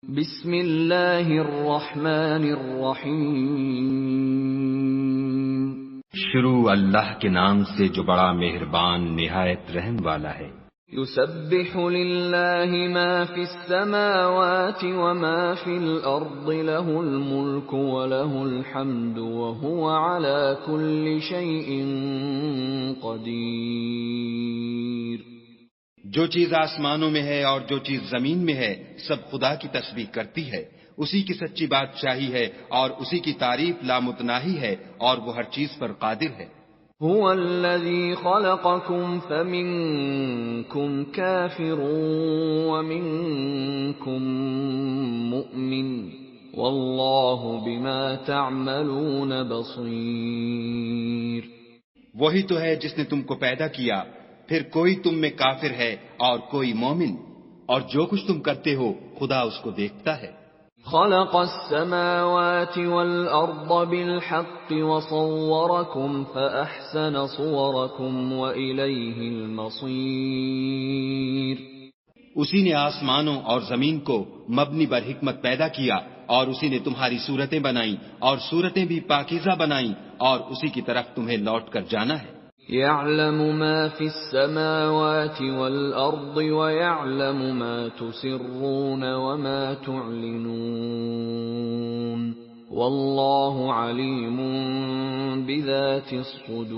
بسم اللہ الرحمن الرحیم۔ شروع اللہ کے نام سے جو بڑا مہربان نہایت رحم والا ہے۔ یسبح للہ ما فی السماوات وما فی الارض له الملک وله الحمد وهو على كل شیء قدیر۔ جو چیز آسمانوں میں ہے اور جو چیز زمین میں ہے سب خدا کی تسبیح کرتی ہے، اسی کی سچی بادشاہی ہے اور اسی کی تعریف لامتناہی ہے اور وہ ہر چیز پر قادر ہے۔ هو الذی خلقکم فمنکم کافر ومنکم مؤمن واللہ بما تعملون بصیر۔ وہی تو ہے جس نے تم کو پیدا کیا، پھر کوئی تم میں کافر ہے اور کوئی مومن، اور جو کچھ تم کرتے ہو خدا اس کو دیکھتا ہے۔ خلق السماوات والارض بالحق وصورکم فاحسن صورکم والیہ المصیر۔ اسی نے آسمانوں اور زمین کو مبنی بر حکمت پیدا کیا اور اسی نے تمہاری صورتیں بنائیں اور صورتیں بھی پاکیزہ بنائیں اور اسی کی طرف تمہیں لوٹ کر جانا ہے۔ يعلم ما في السماوات والأرض ويعلم ما تسرون وما تعلنون والله عليم بذات الصدور۔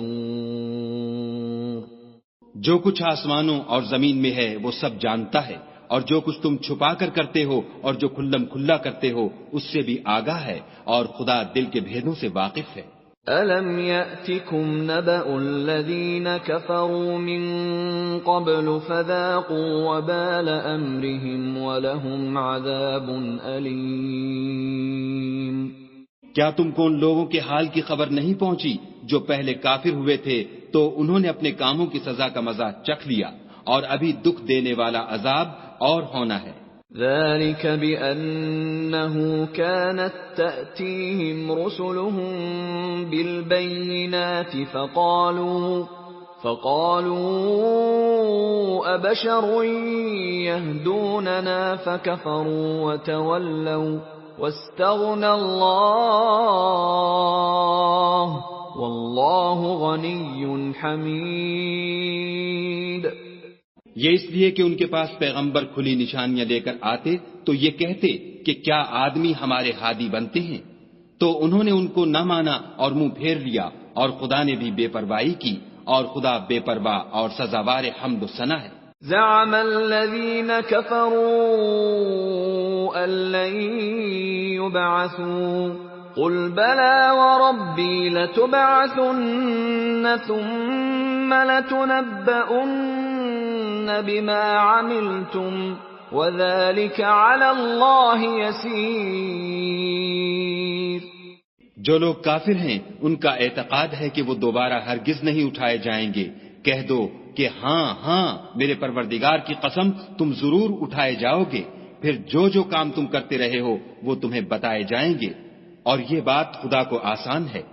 جو کچھ آسمانوں اور زمین میں ہے وہ سب جانتا ہے، اور جو کچھ تم چھپا کر کرتے ہو اور جو کھلم کھلا کرتے ہو اس سے بھی آگاہ ہے، اور خدا دل کے بھیدوں سے واقف ہے۔ أَلَمْ يَأْتِكُمْ نَبَأُ الَّذِينَ كَفَرُوا مِنْ قَبْلُ فَذَاقُوا وَبَالَ أَمْرِهِمْ وَلَهُمْ عَذَابٌ أَلِيمٌ۔ کیا تم کو ان لوگوں کے حال کی خبر نہیں پہنچی جو پہلے کافر ہوئے تھے تو انہوں نے اپنے کاموں کی سزا کا مزہ چکھ لیا، اور ابھی دکھ دینے والا عذاب اور ہونا ہے۔ ذلك بأنه كانت تأتيهم رسلهم بالبينات فقالوا أبشر يهدوننا فكفروا وتولوا واستغنى الله والله غني حميد۔ یہ اس لیے کہ ان کے پاس پیغمبر کھلی نشانیاں لے کر آتے تو یہ کہتے کہ کیا آدمی ہمارے ہادی بنتے ہیں، تو انہوں نے ان کو نہ مانا اور منہ پھیر لیا، اور خدا نے بھی بے پرواہی کی، اور خدا بے پرواہ اور سزاوار حمد و ثنا ہے۔ زعم الذين كفروا أن لن يبعثوا قل بلى وربي لتبعثن ثم لتنبؤن بما عملتم وذلك على الله يسير۔ جو لوگ کافر ہیں ان کا اعتقاد ہے کہ وہ دوبارہ ہرگز نہیں اٹھائے جائیں گے۔ کہہ دو کہ ہاں ہاں میرے پروردگار کی قسم تم ضرور اٹھائے جاؤ گے، پھر جو جو کام تم کرتے رہے ہو وہ تمہیں بتائے جائیں گے، اور یہ بات خدا کو آسان ہے۔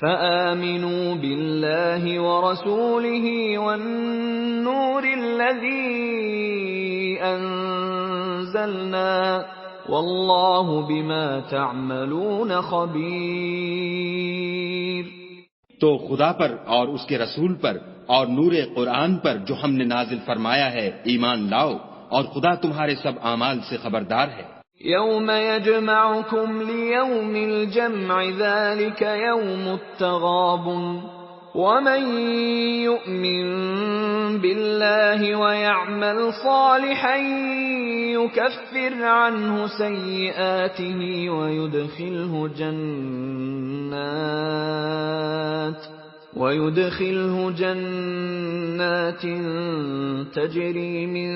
فآمنوا بالله ورسوله والنور الذي أنزلنا والله بما تعملون خبير۔ تو خدا پر اور اس کے رسول پر اور نور قرآن پر جو ہم نے نازل فرمایا ہے ایمان لاؤ، اور خدا تمہارے سب اعمال سے خبردار ہے۔ يوم يجمعكم ليوم الجمع ذلك يوم التغابن ومن يؤمن بالله ويعمل صالحا يكفر عنه سيئاته ويدخله جنات تجري من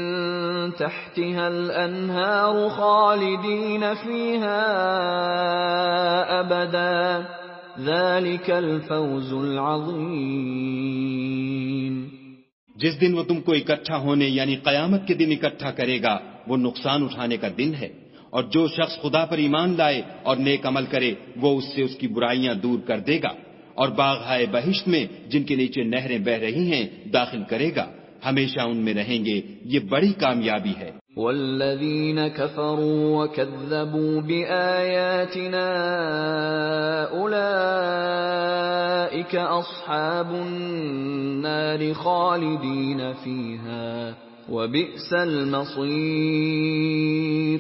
تحتها الأنهار خالدين فيها أبدا ذلك الفوز العظيم۔ جس دن وہ تم کو اکٹھا ہونے یعنی قیامت کے دن اکٹھا کرے گا وہ نقصان اٹھانے کا دن ہے، اور جو شخص خدا پر ایمان لائے اور نیک عمل کرے وہ اس سے اس کی برائیاں دور کر دے گا، اور باغ ہائے بہشت میں جن کے نیچے نہریں بہ رہی ہیں داخل کرے گا، ہمیشہ ان میں رہیں گے، یہ بڑی کامیابی ہے۔ والذین کفروا وکذبوا بآیاتنا اولئک اصحاب النار خالدین فیہا وبئس المصیر۔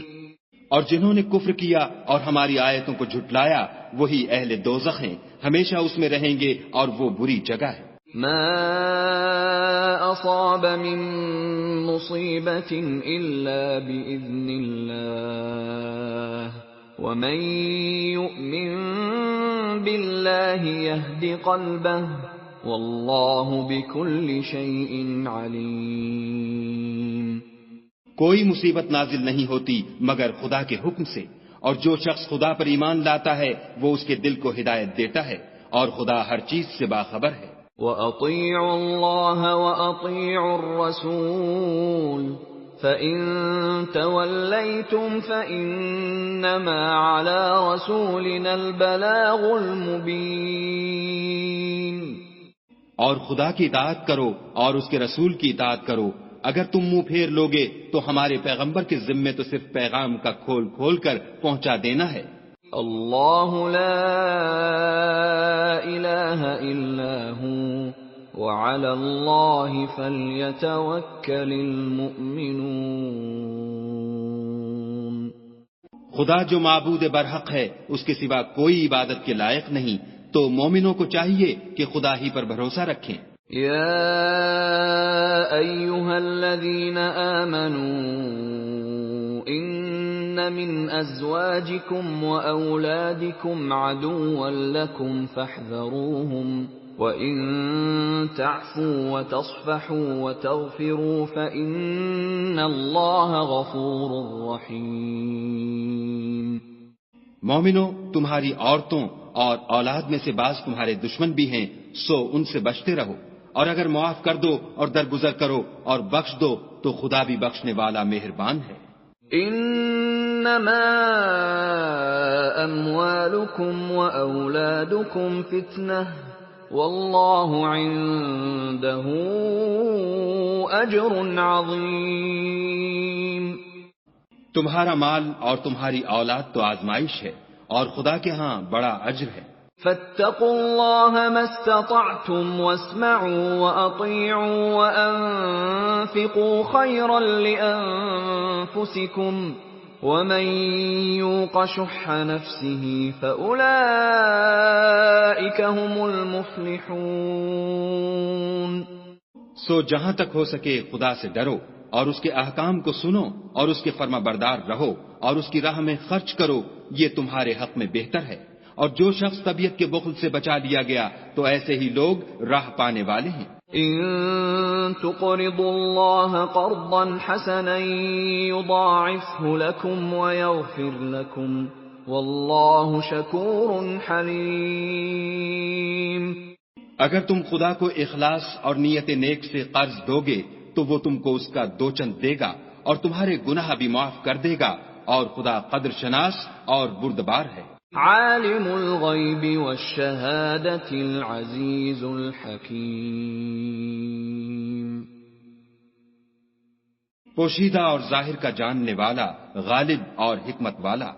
اور جنہوں نے کفر کیا اور ہماری آیتوں کو جھٹلایا وہی اہل دوزخ ہیں، ہمیشہ اس میں رہیں گے اور وہ بری جگہ ہے۔ ما اصاب من مصیبت الا باذن اللہ ومن یؤمن باللہ یہد قلبہ واللہ بکل شیء علیم۔ کوئی مصیبت نازل نہیں ہوتی مگر خدا کے حکم سے، اور جو شخص خدا پر ایمان لاتا ہے وہ اس کے دل کو ہدایت دیتا ہے، اور خدا ہر چیز سے باخبر ہے۔ وَأَطِيعُوا اللَّهَ وَأَطِيعُوا الرَّسُولَ فَإِن تَوَلَّيْتُمْ فَإِنَّمَا عَلَى رَسُولِنَا الْبَلَاغُ الْمُبِينُ۔ اور خدا کی اطاعت کرو اور اس کے رسول کی اطاعت کرو، اگر تم منہ پھیر لوگے تو ہمارے پیغمبر کے ذمے تو صرف پیغام کا کھول کھول کر پہنچا دینا ہے۔ اللہ لا الہ الا ہو وعلی اللہ فلیتوکل المؤمنون۔ خدا جو معبود برحق ہے اس کے سوا کوئی عبادت کے لائق نہیں، تو مومنوں کو چاہیے کہ خدا ہی پر بھروسہ رکھیں۔ یا ایھا الذین آمنوا ان من ازواجکم واولادکم عدوا لکم فاحذروہم وَإِن تَعْفُوا وَتَصْفَحُوا وَتَغْفِرُوا فَإِنَّ اللَّهَ غَفُورٌ رَّحِيمٌ۔ مومنو، تمہاری عورتوں اور اولاد میں سے بعض تمہارے دشمن بھی ہیں، سو ان سے بچتے رہو، اور اگر معاف کر دو اور درگزر کرو اور بخش دو تو خدا بھی بخشنے والا مہربان ہے۔ انما اموالکم واولادکم فتنہ واللہ عنده اجر عظیم۔ تمہارا مال اور تمہاری اولاد تو آزمائش ہے، اور خدا کے ہاں بڑا اجر ہے۔ فاتقوا اللہ ما استطعتم واسمعوا واطیعوا وانفقوا خیرا لانفسکم ومن یوق شح نفسه فاولئک هم المفلحون۔ سو جہاں تک ہو سکے خدا سے ڈرو اور اس کے احکام کو سنو اور اس کے فرما بردار رہو اور اس کی راہ میں خرچ کرو، یہ تمہارے حق میں بہتر ہے۔ اور جو شخص طبیعت کے بخل سے بچا لیا گیا تو ایسے ہی لوگ راہ پانے والے ہیں۔ ان تقرضوا اللہ قرضا حسنا یضاعفه لکم ویغفر لکم واللہ شکور حلیم۔ اگر تم خدا کو اخلاص اور نیت نیک سے قرض دو گے تو وہ تم کو اس کا دو چند دے گا اور تمہارے گناہ بھی معاف کر دے گا، اور خدا قدر شناس اور بردبار ہے۔ عالم الغیب والشہادۃ العزیز الحکیم۔ پوشیدہ اور ظاہر کا جاننے والا، غالب اور حکمت والا۔